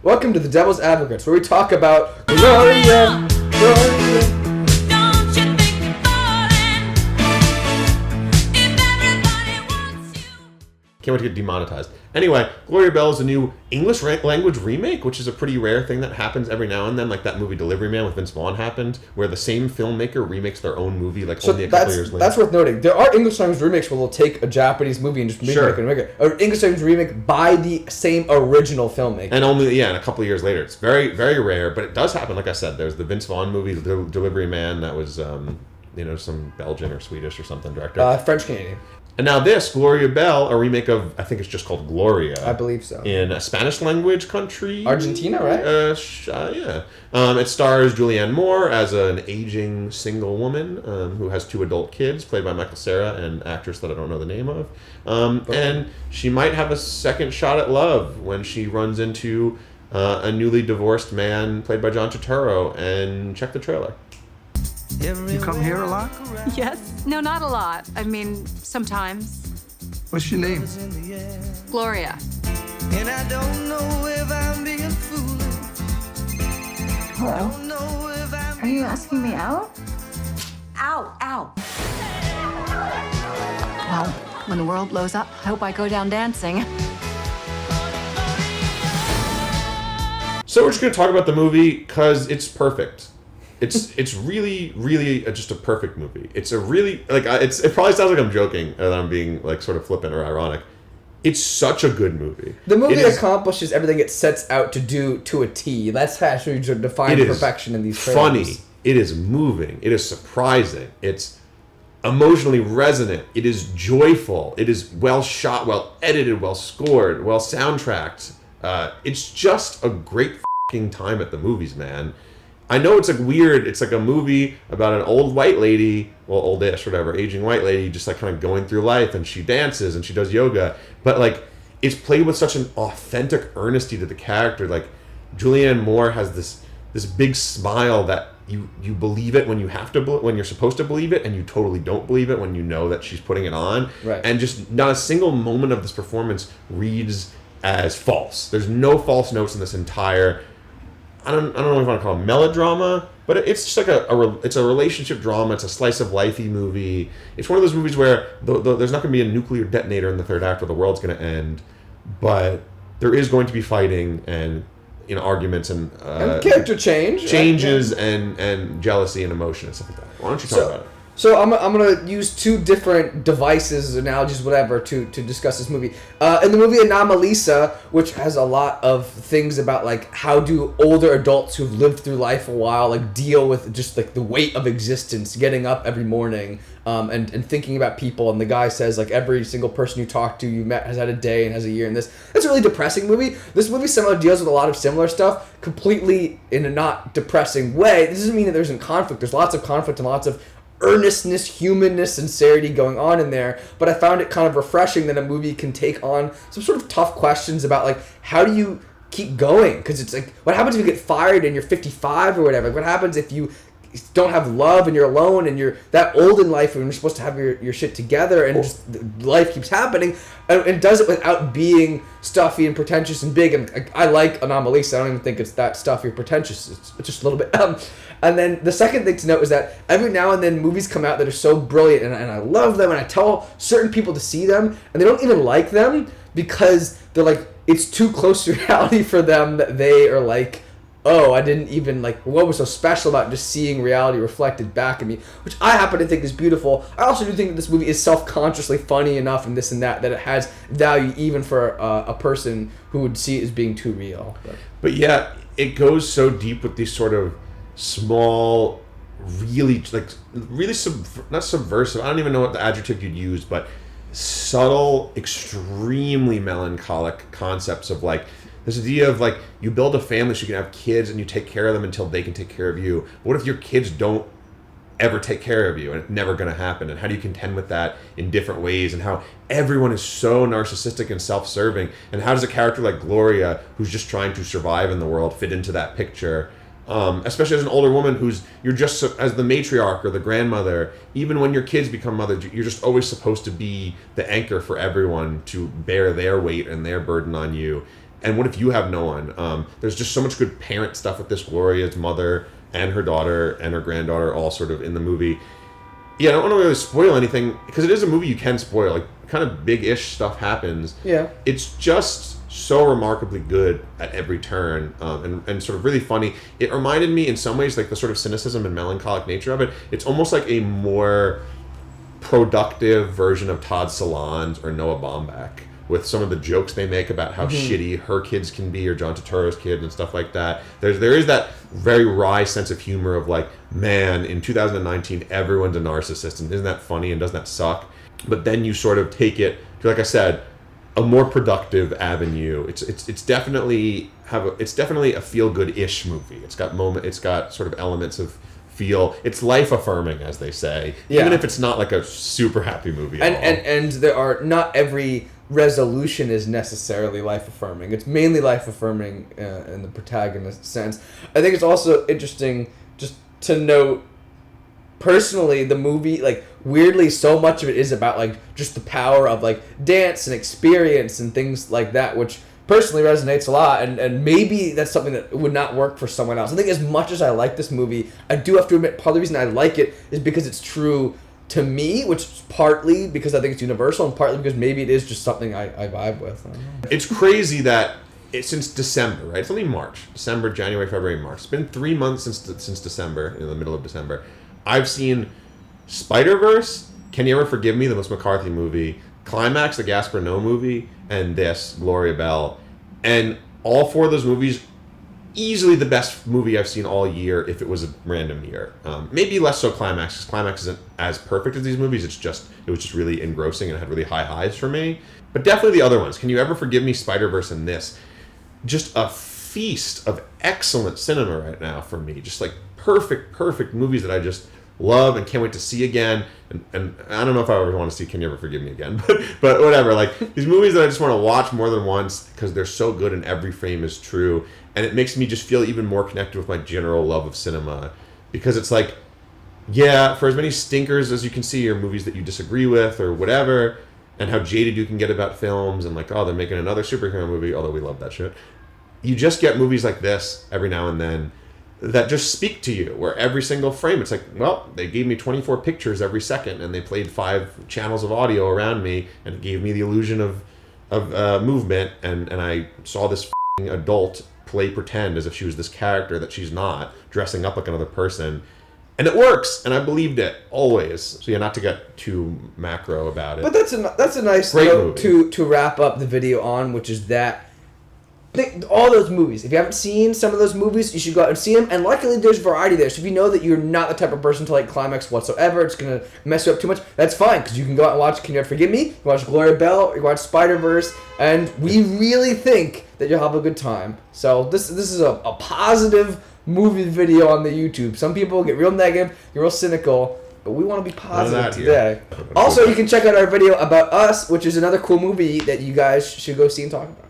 Welcome to the Devil's Advocates, where we talk about GLORIA, GLORIA. Don't you think you're falling if everybody wants you? Can't wait to get demonetized. Anyway, Gloria Bell is a new English language remake, which is a pretty rare thing that happens every now and then, like that movie Delivery Man with Vince Vaughn happened, where the same filmmaker remakes their own movie only a couple years later. That's worth noting. There are English language remakes where they'll take a Japanese movie and just make it. Or English language remake by the same original filmmaker. And only, and a couple of years later. It's very, very rare, but it does happen. Like I said, there's the Vince Vaughn movie, Delivery Man, that was, some Belgian or Swedish or something director. French-Canadian. And now this, Gloria Bell, a remake of, I think it's just called Gloria. I believe so. In a Spanish language country. Argentina, right? Yeah. It stars Julianne Moore as an aging single woman who has 2 adult kids, played by Cera, an actress that I don't know the name of. And she might have a second shot at love when she runs into a newly divorced man, played by John Turturro, and check the trailer. You come here a lot? Yes. No, not a lot. I mean, sometimes. What's your name? Gloria. And I don't know if I'm being foolish. Hello? Don't know if I'm Are you asking me out? Ow, ow. Well, when the world blows up, I hope I go down dancing. So we're just going to talk about the movie because it's perfect. It's really, really just a perfect movie. It's a really, it probably sounds like I'm joking, that I'm being, sort of flippant or ironic. It's such a good movie. The movie accomplishes everything it sets out to do to a T. That's how you define perfection in these trailers. Funny. It is moving. It is surprising. It's emotionally resonant. It is joyful. It is well shot, well edited, well scored, well soundtracked. It's just a great f***ing time at the movies, man. I know it's weird. It's a movie about an old white lady, well, oldish, whatever, aging white lady, just kind of going through life, and she dances and she does yoga. But it's played with such an authentic earnesty to the character. Julianne Moore has this big smile that you believe it when when you're supposed to believe it, and you totally don't believe it when you know that she's putting it on. Right. And just not a single moment of this performance reads as false. There's no false notes in this entire. I don't know if I want to call it melodrama, but it's just it's a relationship drama. It's a slice of lifey movie. It's one of those movies where there's not going to be a nuclear detonator in the third act where the world's going to end, but there is going to be fighting and arguments and character changes, right? and jealousy and emotion and stuff like that. Why don't you talk about it? So I'm going to use 2 different devices, analogies, whatever, to discuss this movie. In the movie Anomalisa, which has a lot of things about how do older adults who've lived through life a while deal with just the weight of existence, getting up every morning and thinking about people. And the guy says every single person you talk to, you met, has had a day and has a year. And it's a really depressing movie. This movie similar deals with a lot of similar stuff, completely in a not depressing way. This doesn't mean that there isn't conflict. There's lots of conflict and lots of earnestness, humanness, sincerity going on in there, but I found it kind of refreshing that a movie can take on some sort of tough questions about how do you keep going, because it's what happens if you get fired and you're 55 or whatever? What happens if you don't have love and you're alone and you're that old in life and you're supposed to have your shit together and just life keeps happening and does it without being stuffy and pretentious and big? And I like Anomalisa. I don't even think it's that stuffy or pretentious. It's just a little bit. And then the second thing to note is that every now and then movies come out that are so brilliant and I love them and I tell certain people to see them and they don't even like them because they're it's too close to reality for them that they are oh, I didn't even what was so special about just seeing reality reflected back at me, which I happen to think is beautiful. I also do think that this movie is self-consciously funny enough and this and that it has value even for a person who would see it as being too real. But yeah, it goes so deep with these sort of small, really not subversive, I don't even know what the adjective you'd use, but subtle, extremely melancholic concepts of this idea of you build a family so you can have kids and you take care of them until they can take care of you. What if your kids don't ever take care of you and it's never going to happen? And how do you contend with that in different ways? And how everyone is so narcissistic and self-serving? And how does a character like Gloria, who's just trying to survive in the world, fit into that picture? Especially as an older woman you're just as the matriarch or the grandmother, even when your kids become mothers, you're just always supposed to be the anchor for everyone to bear their weight and their burden on you. And what if you have no one? There's just so much good parent stuff with this. Gloria's mother and her daughter and her granddaughter all sort of in the movie. Yeah, I don't want to really spoil anything because it is a movie you can spoil. Like, kind of big-ish stuff happens. Yeah. It's just so remarkably good at every turn, and sort of really funny. It reminded me in some ways, like the sort of cynicism and melancholic nature of it. It's almost like a more productive version of Todd Solondz or Noah Baumbach, with some of the jokes they make about how shitty her kids can be, or John Turturro's kid and stuff like that. There is that very wry sense of humor of like, man, in 2019 everyone's a narcissist, and isn't that funny, and doesn't that suck? But then you sort of take it to, like I said, a more productive avenue. It's definitely a feel good-ish movie. It's got sort of elements of feel. It's life affirming, as they say, even if it's not like a super happy movie. And there are not every resolution is necessarily life affirming. It's mainly life affirming in the protagonist sense. I think it's also interesting just to note, personally, the movie, like, weirdly, so much of it is about, like, just the power of, like, dance and experience and things like that, which personally resonates a lot, and maybe that's something that would not work for someone else. I think as much as I like this movie, I do have to admit part of the reason I like it is because it's true to me, which is partly because I think it's universal, and partly because maybe it is just something I vibe with. I don't know. It's crazy that since December, right? It's only March. December, January, February, March. It's been 3 months since December, in the middle of December. I've seen Spider-Verse, Can You Ever Forgive Me, the Melissa McCarthy movie, Climax, the Gaspar Noé movie, and this, Gloria Bell. And all 4 of those movies, easily the best movie I've seen all year if it was a random year. Maybe less so Climax, because Climax isn't as perfect as these movies. It was just really engrossing and had really high highs for me. But definitely the other ones. Can You Ever Forgive Me, Spider-Verse, and this. Just a feast of excellent cinema right now for me. Just like perfect movies that I just love and can't wait to see again. And I don't know if I ever want to see Can You Ever Forgive Me again, but whatever. Like, these movies that I just want to watch more than once because they're so good and every frame is true. And it makes me just feel even more connected with my general love of cinema, because it's like, yeah, for as many stinkers as you can see, or movies that you disagree with or whatever, and how jaded you can get about films, and like, oh, they're making another superhero movie, although we love that shit. You just get movies like this every now and then that just speak to you, where every single frame, it's like, well, they gave me 24 pictures every second, and they played 5 channels of audio around me, and it gave me the illusion of movement, and I saw this f***ing adult play pretend as if she was this character that she's not, dressing up like another person. And it works, and I believed it, always. So yeah, not to get too macro about it. But that's a nice Great note movie. to wrap up the video on, which is that all those movies. If you haven't seen some of those movies, you should go out and see them. And luckily, there's variety there. So if you know that you're not the type of person to like Climax whatsoever, it's gonna mess you up too much, that's fine, because you can go out and watch Can You Ever Forgive Me? You can watch Gloria Bell, you can watch Spider-Verse, and we really think that you'll have a good time. So this is a positive movie video on the YouTube. Some people get real negative, get real cynical, but we want to be positive today. Also, you can check out our video about Us, which is another cool movie that you guys should go see and talk about.